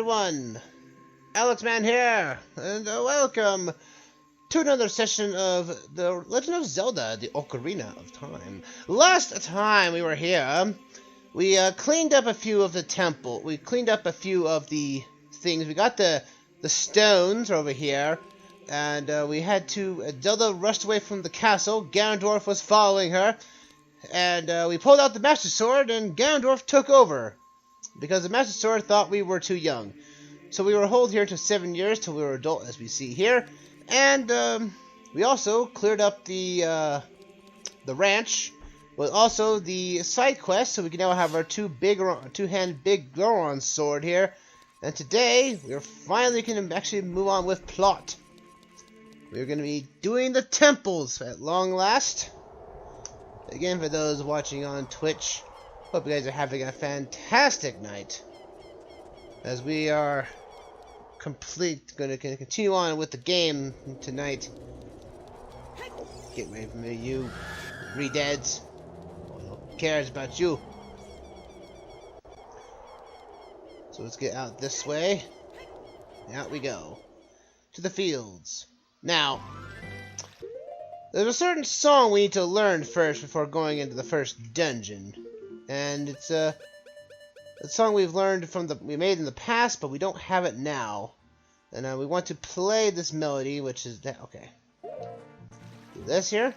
everyone! Alexman here, and welcome to another session of The Legend of Zelda, the Ocarina of Time. Last time we were here, we cleaned up a few of the temple. We cleaned up a few of the things. We got the stones over here, and we had to... Zelda rushed away from the castle. Ganondorf was following her, and we pulled out the Master Sword, and Ganondorf took over. Because the Master Sword thought we were too young. So we were held here till 7 years, till we were adult, as we see here. And we also cleared up the ranch, with also the side quest, so we can now have our two-hand big Goron sword here. And today, we're finally going to actually move on with plot. We're going to be doing the temples at long last. Again, for those watching on Twitch, hope you guys are having a fantastic night, as we are going to continue on with the game tonight. Get away from me, you re-deads. No one cares about you. So let's get out this way. Out we go. To the fields. Now, there's a certain song we need to learn first before going into the first dungeon. And it's a song we've learned from we made in the past, but we don't have it now. And we want to play this melody, which is that. Okay. Do this here.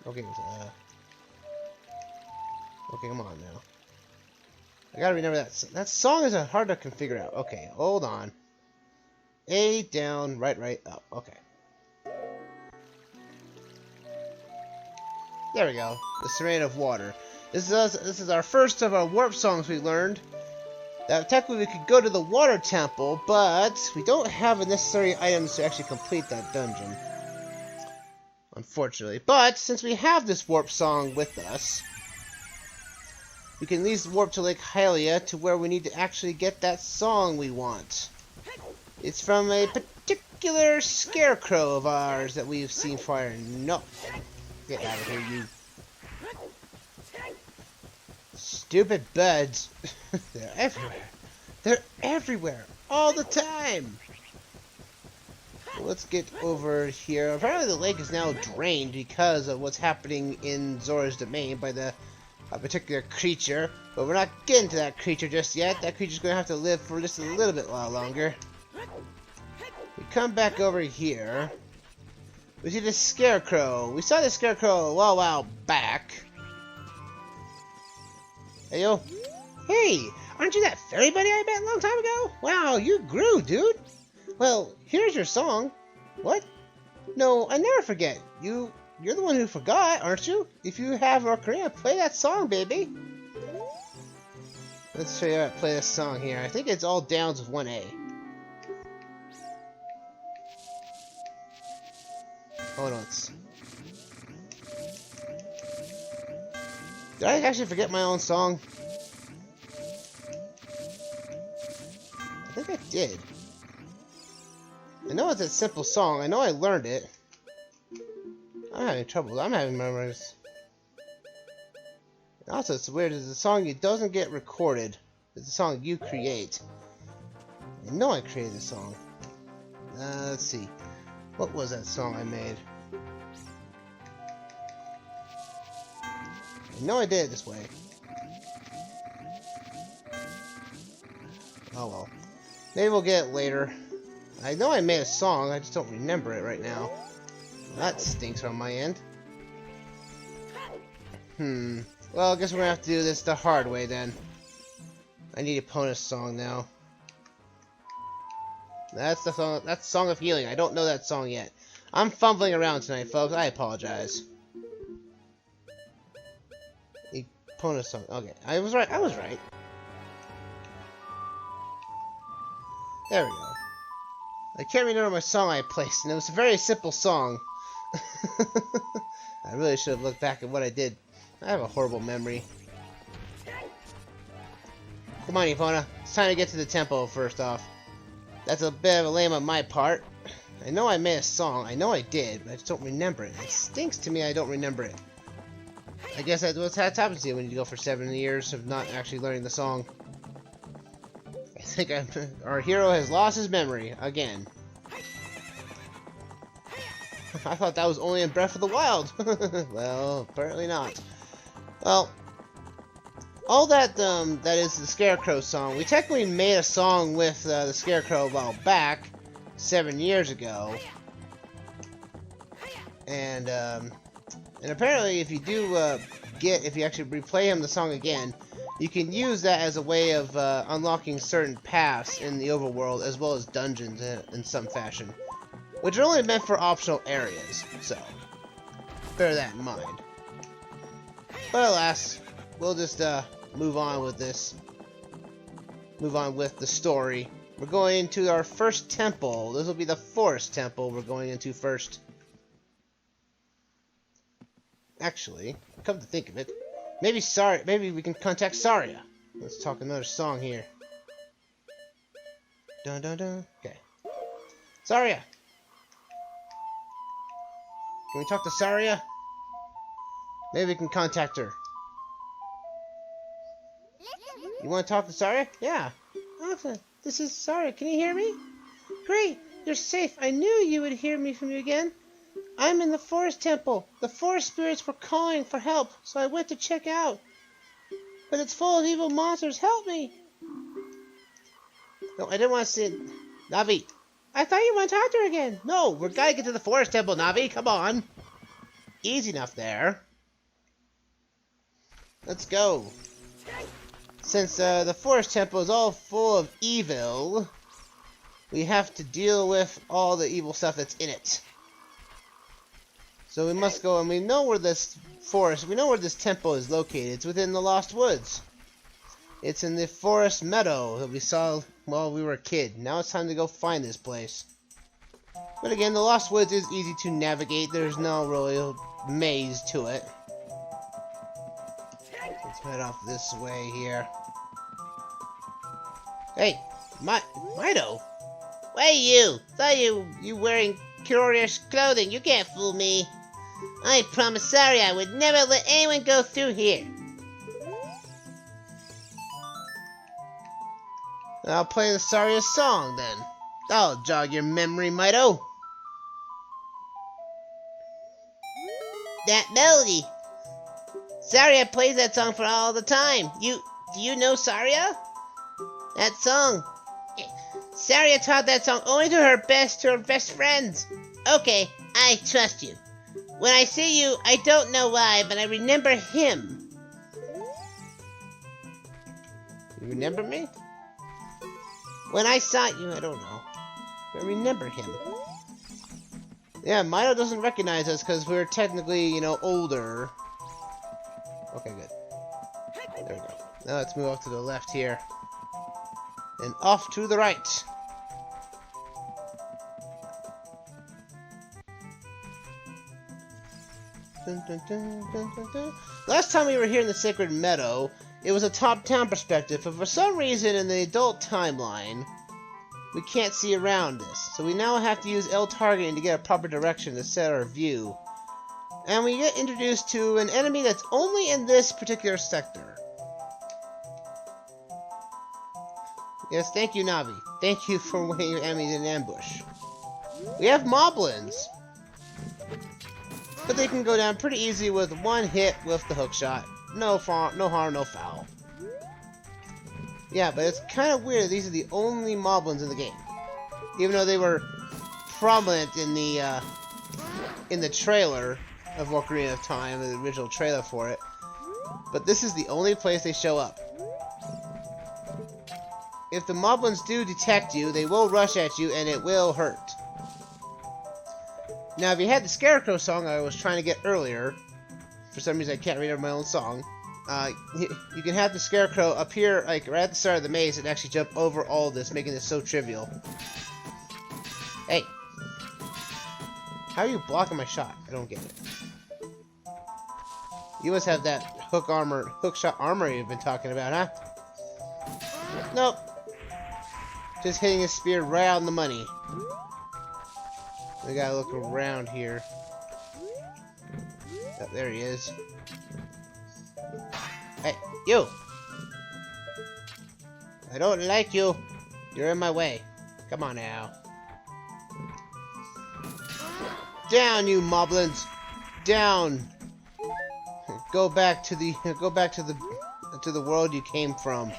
Okay. Okay, come on now. I gotta remember that song is hard to figure out. Okay, hold on. A down, right up. Okay. There we go. The Serene of Water. This is our first of our warp songs we learned. That technically we could go to the water temple, but we don't have the necessary items to actually complete that dungeon. Unfortunately. But since we have this warp song with us, we can at least warp to Lake Hylia to where we need to actually get that song we want. It's from a particular scarecrow of ours that we've seen fire. No. Get out of here, you stupid birds. They're everywhere. They're everywhere. All the time. So let's get over here. Apparently the lake is now drained because of what's happening in Zora's domain by the particular creature. But we're not getting to that creature just yet. That creature's going to have to live for just a little bit longer. We come back over here. We see the scarecrow. We saw the scarecrow a while back. Hey, yo. Hey, aren't you that fairy buddy I met a long time ago? Wow, you grew, dude. Well, here's your song. What? No, I never forget. You're the one who forgot, aren't you? If you have Ocarina, play that song, baby. Let's show you how to play this song here. I think it's all downs with 1A. Hold on. Did I actually forget my own song? I think I did. I know it's a simple song. I know I learned it. I'm having trouble. I'm having memories. Also, it's weird. It's a song that doesn't get recorded. It's a song you create. I know I created the song. Let's see. What was that song I made? I know I did it this way. Oh well. Maybe we'll get it later. I know I made a song, I just don't remember it right now. That stinks on my end. Well, I guess we're gonna have to do this the hard way then. I need a Epona song now. That's the song. That's Song of Healing. I don't know that song yet. I'm fumbling around tonight, folks. I apologize. Epona song. Okay, I was right. There we go. I can't remember my song I placed, and it was a very simple song. I really should have looked back at what I did. I have a horrible memory. Come on, Epona. It's time to get to the temple first off. That's a bit of a lame on my part. I know I made a song. I know I did, but I just don't remember it. It stinks to me I don't remember it. I guess that's what happens to you when you go for 7 years of not actually learning the song. think our hero has lost his memory again. I thought that was only in Breath of the Wild. Well, apparently not. Well, all that that is the Scarecrow song. We technically made a song with the Scarecrow a while back, 7 years ago, and apparently if you do if you actually replay him the song again, you can use that as a way of unlocking certain paths in the overworld as well as dungeons in some fashion, which are only meant for optional areas, so bear that in mind. But alas, we'll just move on with this. Move on with the story. We're going into our first temple. This will be the forest temple we're going into first. Actually, come to think of it, maybe we can contact Saria. Let's talk another song here. Dun dun dun. Okay. Saria. Can we talk to Saria? Maybe we can contact her. You want to talk to Saria? Yeah. Awesome. This is Saria. Can you hear me? Great. You're safe. I knew you would hear me from you again. I'm in the forest temple. The forest spirits were calling for help, so I went to check out. But it's full of evil monsters. Help me! No, I didn't want to see it. Navi, I thought you want to talk to her again. No, we're gotta get to the forest temple, Navi. Come on. Easy enough there. Let's go. Since the forest temple is all full of evil, we have to deal with all the evil stuff that's in it. So we must go, and we know where this temple is located. It's within the Lost Woods. It's in the forest meadow that we saw while we were a kid. Now it's time to go find this place. But again, the Lost Woods is easy to navigate. There's no real maze to it. Let's head off this way here. Hey, Meadow. Hey, you! Thought you wearing curious clothing. You can't fool me. I promised Saria I would never let anyone go through here. I'll play the Saria song then. I'll jog your memory, Meadow. That melody. Saria plays that song for all the time. Do you know Saria? That song. Saria taught that song only to her best friends. Okay, I trust you. When I see you, I don't know why, but I remember him. You remember me? When I saw you, I don't know. I remember him. Yeah, Meadow doesn't recognize us because we're technically, you know, older. Okay, good. There we go. Now let's move off to the left here. And off to the right. Dun, dun, dun, dun, dun, dun. Last time we were here in the Sacred Meadow, it was a top-down perspective, but for some reason in the adult timeline, we can't see around this. So we now have to use L targeting to get a proper direction to set our view. And we get introduced to an enemy that's only in this particular sector. Yes, thank you, Navi. Thank you for waiting your enemies in ambush. We have moblins, but they can go down pretty easy with one hit with the hookshot. No harm, no foul. Yeah, but it's kind of weird. These are the only moblins in the game, even though they were prominent in the trailer of Ocarina of Time, the original trailer for it. But this is the only place they show up. If the moblins do detect you, they will rush at you, and it will hurt. Now, if you had the Scarecrow song I was trying to get earlier, for some reason I can't read my own song, you can have the Scarecrow appear like right at the start of the maze and actually jump over all this, making this so trivial. Hey! How are you blocking my shot? I don't get it. You must have that hookshot armor you've been talking about, huh? Nope. Just hitting his spear right on the money. We gotta look around here. Oh, there he is. Hey, you! I don't like you. You're in my way. Come on now. Down, you moblins! Down! Go back to the world you came from.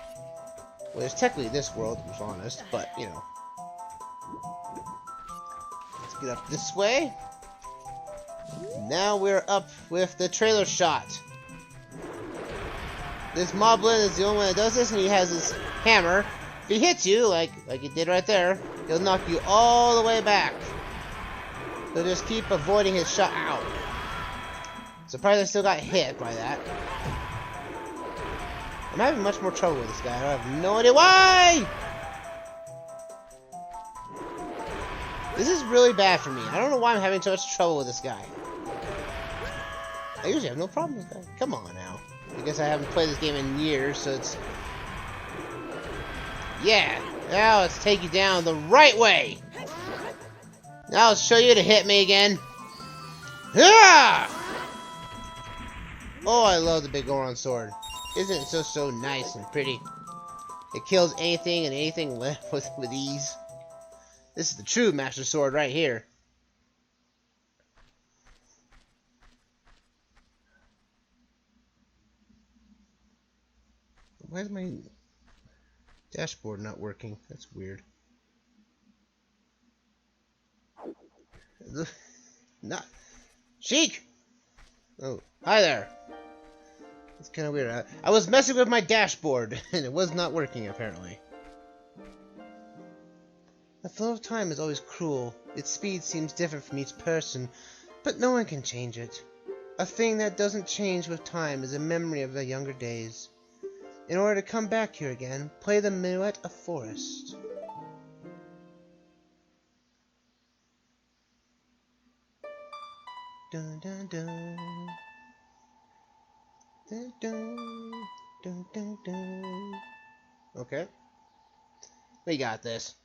Well, it's technically this world, to be honest, but you know. Let's get up this way. Now we're up with the trailer shot. This moblin is the only one that does this, and he has his hammer. If he hits you, like he did right there, he'll knock you all the way back. So just keep avoiding his shot. Ow. Surprised I still got hit by that. I'm having much more trouble with this guy. I have no idea why! This is really bad for me. I don't know why I'm having so much trouble with this guy. I usually have no problem with that. Come on now. I guess I haven't played this game in years, so it's... Yeah! Now let's take you down the right way! Now I'll show you to hit me again. Yeah! Oh, I love the big Goron sword. Isn't it so nice and pretty? It kills anything and anything left with ease. This is the true Master Sword right here. Why is my dashboard not working? That's weird. Not Sheik! Oh, hi there. It's kind of weird. I was messing with my dashboard, and it was not working, apparently. The flow of time is always cruel. Its speed seems different from each person, but no one can change it. A thing that doesn't change with time is a memory of the younger days. In order to come back here again, play the Minuet of Forest. Dun dun dun. Dun dun dun dun dun. Okay. We got this.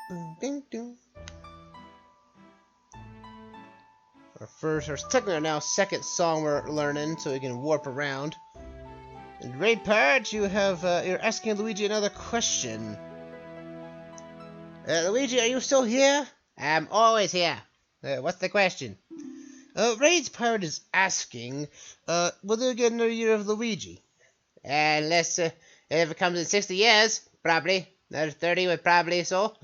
Boom, ding, ding. Our technically now second song we're learning, so we can warp around. And Great Pirate, you have you're asking Luigi another question. Luigi, are you still here? I'm always here. What's the question? Raid's Pirate is asking, will there get another year of Luigi? Unless if it comes in 60 years, probably. Another 30 would probably so.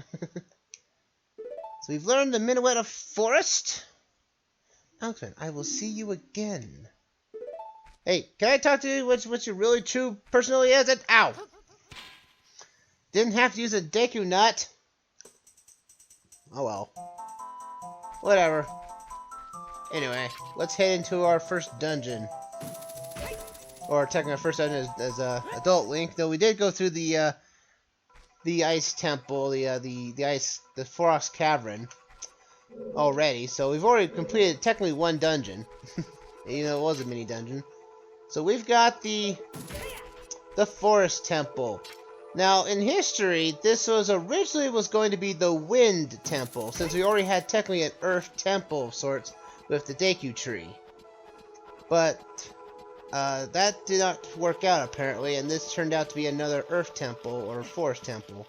So we've learned the Minuet of Forest. Alexman, I will see you again. Hey, can I talk to you? What's your really true personality is? Ow! Didn't have to use a Deku Nut. Oh well. Whatever. Anyway, let's head into our first dungeon. Or technically our first dungeon as Adult Link. Though we did go through the Ice Temple, the Frost Cavern already, so we've already completed technically one dungeon. Even though it was a mini dungeon. So we've got the Forest Temple. Now in history, this was originally going to be the Wind Temple, since we already had technically an Earth Temple of sorts with the Deku Tree. But that did not work out apparently, and this turned out to be another Earth Temple or Forest Temple.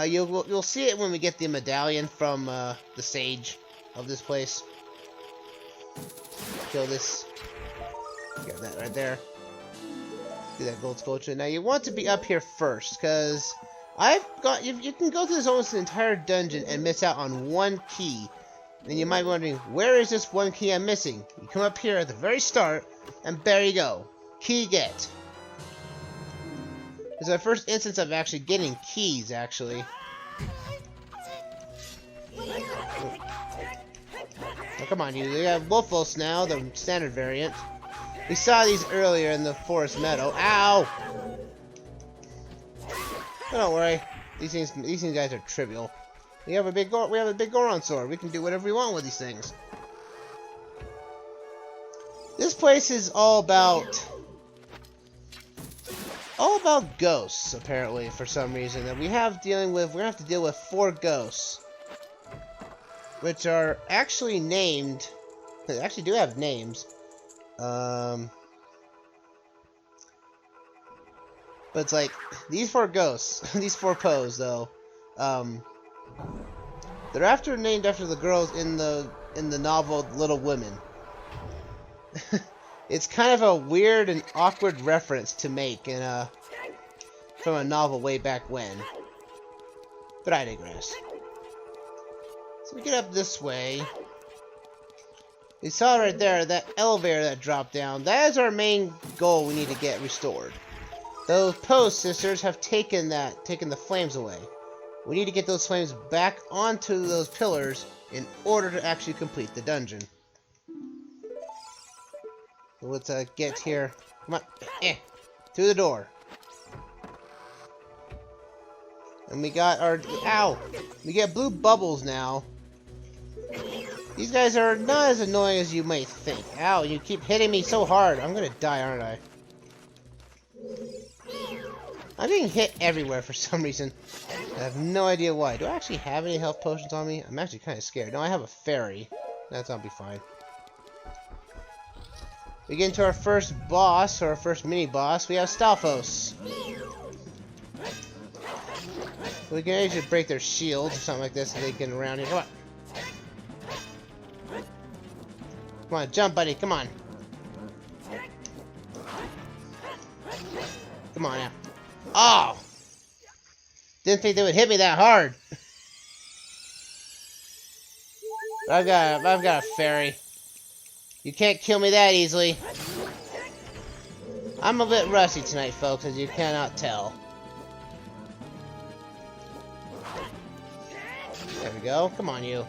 You'll see it when we get the medallion from the sage of this place. Kill this. Got that right there. Do that gold sculpture. Now you want to be up here first, because you can go through this almost an entire dungeon and miss out on one key. And you might be wondering, where is this one key I'm missing? You come up here at the very start, and there you go. Key get. It's our first instance of actually getting keys, actually. Oh, come on, you have Wolfos now, the standard variant. We saw these earlier in the Forest Meadow. Ow! But don't worry, these guys are trivial. We have a big Goron sword. We can do whatever we want with these things. This place is all about ghosts, apparently, for some reason. That we're gonna have to deal with 4 ghosts, which are actually named. They actually do have names. But it's like, these four ghosts, these four Poes, though, they're named after the girls in the novel Little Women. It's kind of a weird and awkward reference to make from a novel way back when. But I digress. So we get up this way. We saw right there, that elevator that dropped down. That is our main goal we need to get restored. Those Poe sisters have taken the flames away. We need to get those flames back onto those pillars in order to actually complete the dungeon. So let's get here. Come on. Through the door. And we got our... Ow! We get blue bubbles now. These guys are not as annoying as you might think. Ow, you keep hitting me so hard. I'm gonna die, aren't I? I'm getting hit everywhere for some reason. I have no idea why. Do I actually have any health potions on me? I'm actually kind of scared. No, I have a fairy. That'll be fine. We get into our first boss, or our first mini-boss. We have Stalfos. We can actually break their shields or something like this so they get around here. Come on. Come on, jump, buddy. Come on. Come on now. Oh! Didn't think they would hit me that hard. I've got a fairy. You can't kill me that easily. I'm a bit rusty tonight, folks, as you cannot tell. There we go. Come on, you.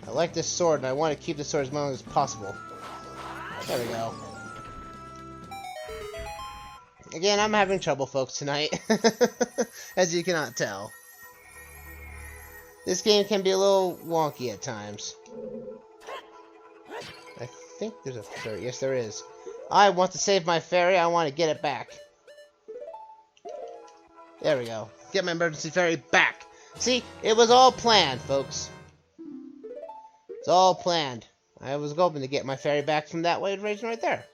I like this sword, and I want to keep the sword as long as possible. There we go. Again, I'm having trouble, folks, tonight. As you cannot tell. This game can be a little wonky at times. I think there's a fairy. Yes, there is. I want to save my fairy. I want to get it back. There we go. Get my emergency fairy back. See, it was all planned, folks. It's all planned. I was hoping to get my fairy back from that way region right there.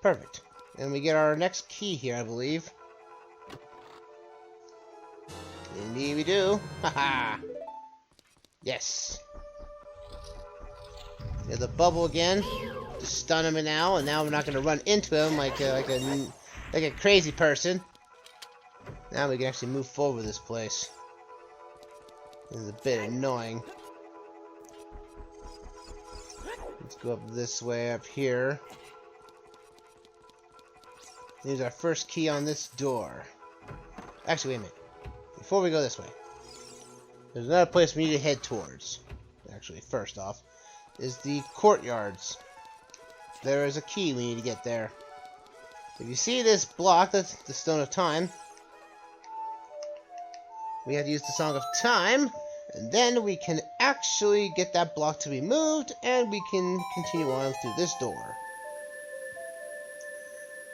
Perfect. And we get our next key here, I believe. Indeed we do. Haha. Yes. There's a bubble again. Just stun him now, and now we're not going to run into him like a crazy person. Now we can actually move forward with this place. This is a bit annoying. Let's go up this way up here. Here's our first key on this door. Actually, wait a minute. Before we go this way, there's another place we need to head towards. Actually, first off, is the courtyards. There is a key we need to get there. If you see this block, that's the Stone of Time. We have to use the Song of Time, and then we can actually get that block to be moved, and we can continue on through this door.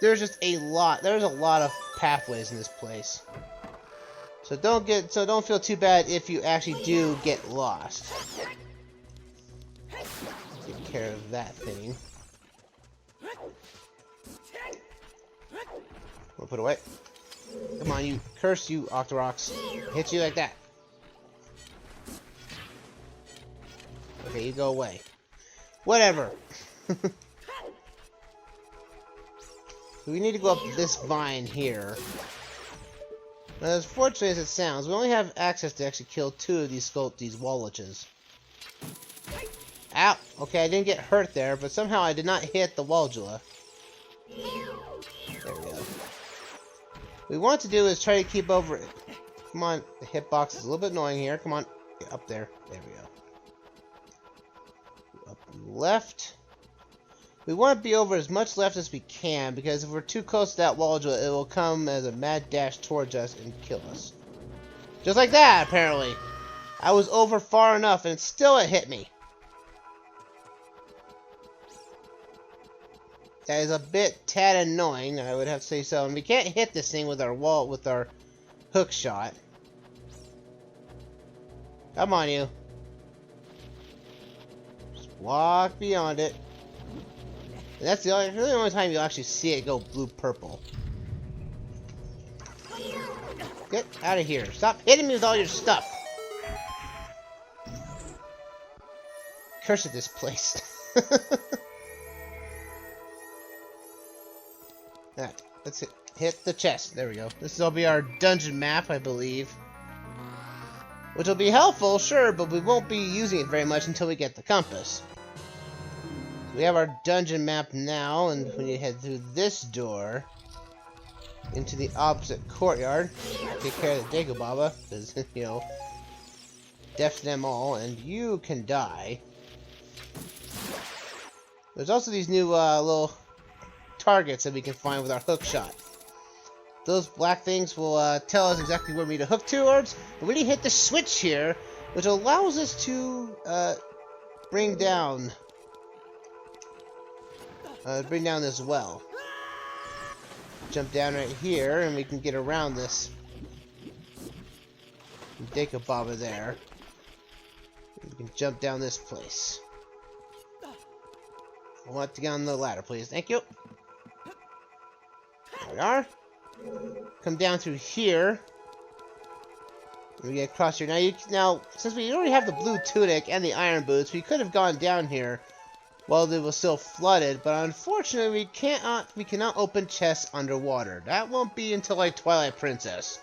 There's a lot of pathways in this place. So don't feel too bad if you actually do get lost. Take care of that thing. We'll put away. Come on, you curse you, Octoroks. Hit you like that. Okay, you go away. Whatever. We need to go up this vine here. Now, as fortunate as it sounds, we only have access to actually kill 2 of these Walliches. Ow! Okay, I didn't get hurt there, but somehow I did not hit the Wallula. There we go. What we want to do is try to keep over it. Come on, the hitbox is a little bit annoying here. Come on, get up there. There we go. Up left. We want to be over as much left as we can, because if we're too close to that Wallula, it will come as a mad dash towards us and kill us. Just like that, apparently. I was over far enough, and still it hit me. That is a bit tad annoying, I would have to say so. And we can't hit this thing with our hook shot. Come on, you. Just walk beyond it. And that's the only time you'll actually see it go blue-purple. Get out of here. Stop hitting me with all your stuff. Curse at this place. Alright, let's hit the chest. There we go. This will be our dungeon map, I believe. Which will be helpful, sure, but we won't be using it very much until we get the compass. So we have our dungeon map now, and we need to head through this door into the opposite courtyard. Take care of the Dago Baba, because, you know, death to them all, and you can die. There's also these new little targets that we can find with our hook shot. Those black things will tell us exactly where we need to hook towards. But we need to hit the switch here, which allows us to bring down this well. Jump down right here, and we can get around this Dago Baba there. We can jump down this place. I want to get on the ladder, please. Thank you. There we are. Come down through here. We get across here. Now, since we already have the blue tunic and the iron boots, we could have gone down here while it was still flooded. But unfortunately, we cannot open chests underwater. That won't be until like Twilight Princess.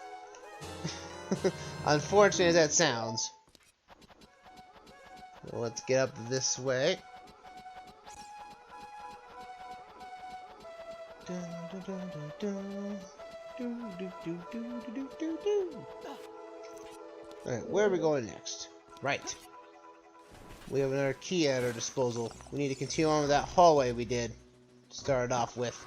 Unfortunate as that sounds. Well, let's get up this way. Alright, where are we going next? Right. We have another key at our disposal. We need to continue on with that hallway we did. Started off with.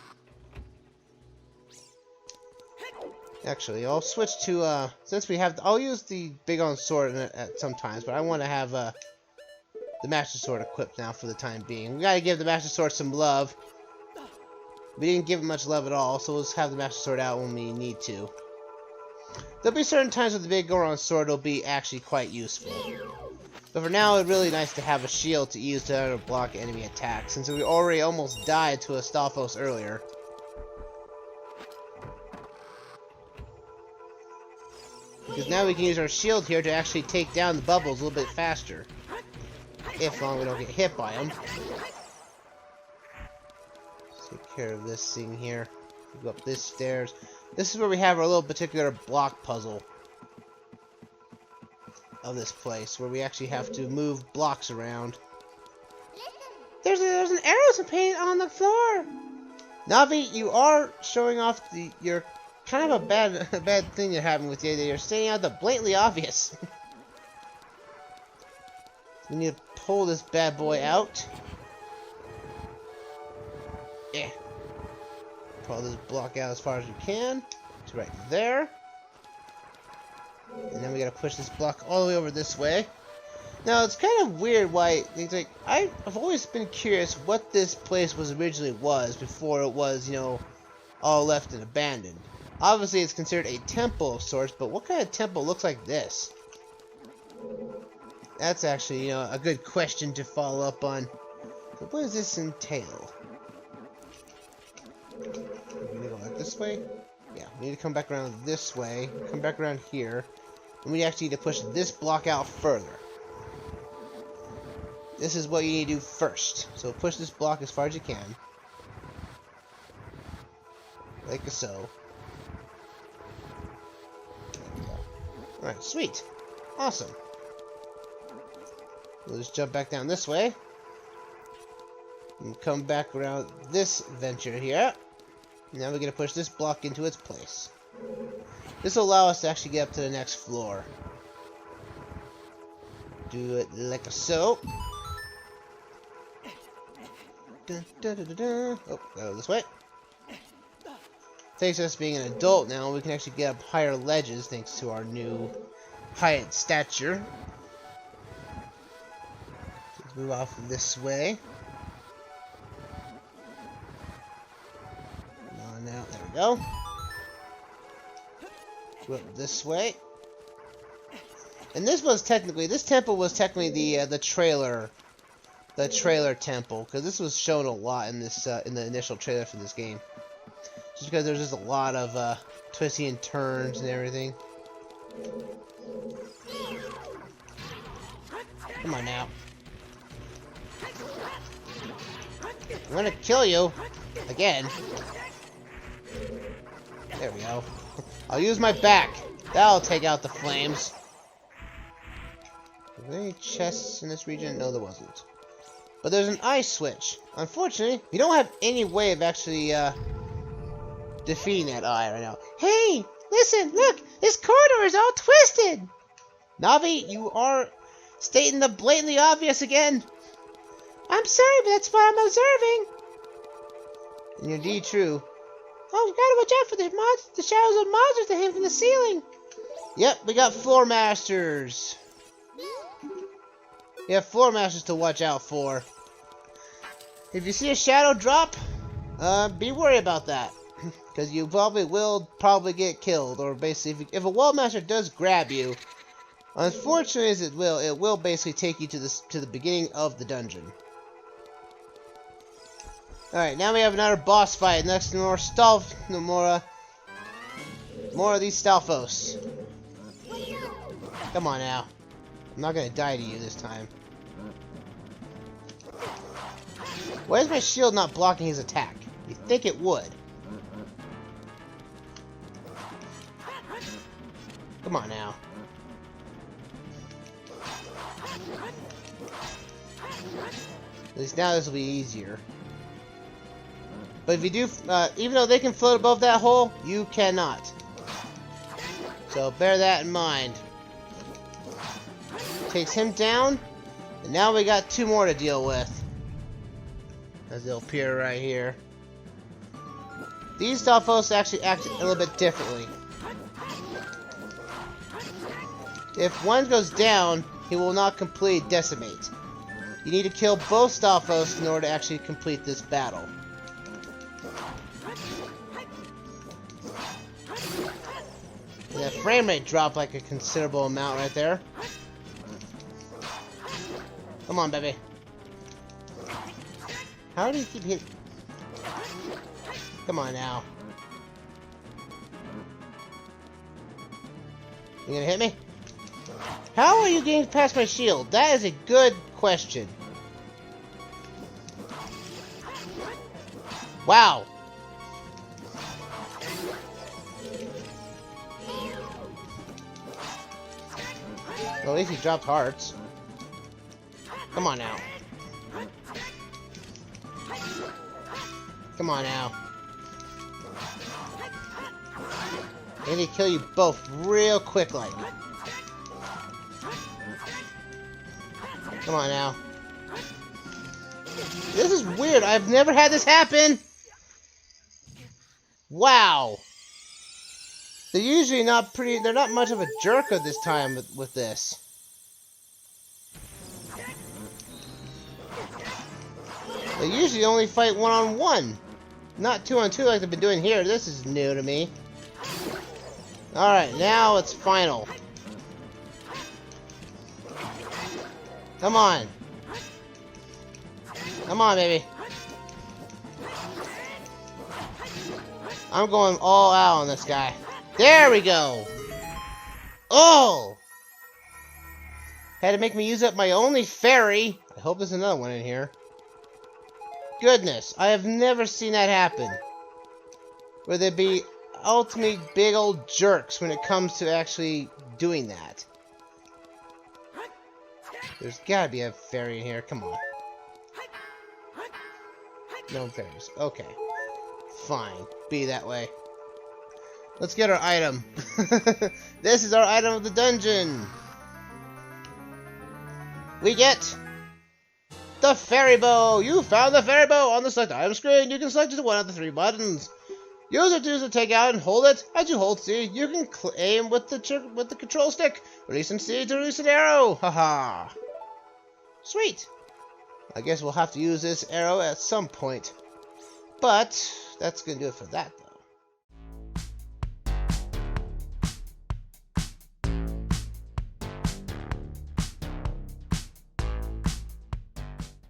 Actually, I'll switch to, since we have, I'll use the big on sword at some times, but I want to have, the Master Sword equipped now for the time being. We gotta give the Master Sword some love. We didn't give it much love at all, so let's have the Master Sword out when we need to. There'll be certain times with the big Goron sword it'll be actually quite useful. But for now, it's really nice to have a shield to use to block enemy attacks, since we already almost died to a Stalfos earlier. Because now we can use our shield here to actually take down the bubbles a little bit faster. If long we don't get hit by them. Take care of this thing here. Go up this stairs. This is where we have our little particular block puzzle of this place, where we actually have to move blocks around. There's an arrow paint on the floor. Navi, you are showing off your kind of a bad thing you're having with you. You're standing out the blatantly obvious. We need to pull this bad boy out. Yeah. Pull this block out as far as we can. It's right there. And then we gotta push this block all the way over this way. Now, it's kind of weird why it's like, I've always been curious what this place originally was before it was, you know, all left and abandoned. Obviously, it's considered a temple of sorts, but what kind of temple looks like this? That's actually, you know, a good question to follow up on. So what does this entail? We need to go like this way? Yeah, we need to come back around this way, come back around here, and we actually need to push this block out further. This is what you need to do first. So push this block as far as you can. Like so. Alright, sweet. Awesome. We'll just jump back down this way. And come back around this venture here. Now we're going to push this block into its place. This will allow us to actually get up to the next floor. Do it like so. Dun, dun, dun, dun, dun. Oh, go this way. Thanks to us being an adult now, we can actually get up higher ledges thanks to our new height stature. Let's move off this way. Now, there we go. Go up this way. And this temple was technically the trailer the trailer temple, because this was shown a lot in this in the initial trailer for this game. Just because there's just a lot of twisting and turns and everything. Come on now. I'm gonna kill you again. There we go. I'll use my back. That'll take out the flames. Were there any chests in this region? No, there wasn't. But there's an ice switch. Unfortunately, we don't have any way of actually defeating that eye right now. Hey, listen, look! This corridor is all twisted! Navi, you are stating the blatantly obvious again. I'm sorry, but that's what I'm observing. And indeed true. Oh, you gotta watch out for the shadows of monsters that hang from the ceiling. Yep, we got floor masters. We have floor masters to watch out for. If you see a shadow drop, be worried about that. Because you will get killed. Or basically, if a wall master does grab you, unfortunately as it will basically take you to the beginning of the dungeon. Alright, now we have another boss fight. Next, more of these Stalfos. Come on now. I'm not gonna die to you this time. Why is my shield not blocking his attack? You'd think it would. Come on now. At least now this will be easier. But if you do, even though they can float above that hole, you cannot. So bear that in mind. Takes him down, and now we got two more to deal with. As they'll appear right here. These Stalfos actually act a little bit differently. If one goes down, he will not completely decimate. You need to kill both Stalfos in order to actually complete this battle. And that frame rate dropped like a considerable amount right there. Come on, baby. How do you keep hitting? Come on now. You gonna hit me? How are you getting past my shield? That is a good question. Wow. Well, at least he dropped hearts. Come on now. Come on now. I need to kill you both real quick like. Come on now. This is weird. I've never had this happen. Wow. They're usually not they're not much of a jerk at this time with this. They usually only fight one-on-one. Not two-on-two like they've been doing here. This is new to me. Alright, now it's final. Come on. Come on, baby. I'm going all out on this guy. There we go. Oh! Had to make me use up my only fairy. I hope there's another one in here. Goodness, I have never seen that happen. Where they'd be ultimately big old jerks when it comes to actually doing that. There's gotta be a fairy in here, come on. No fairies, okay. Fine, be that way. Let's get our item. This is our item of the dungeon. We get the fairy bow. You found the fairy bow on the select item screen. You can select just one of the 3 buttons. Use it to take out and hold it. As you hold C, you can aim with the control stick. Release and C to release an arrow. Haha. Sweet. I guess we'll have to use this arrow at some point. But that's gonna do it for that though.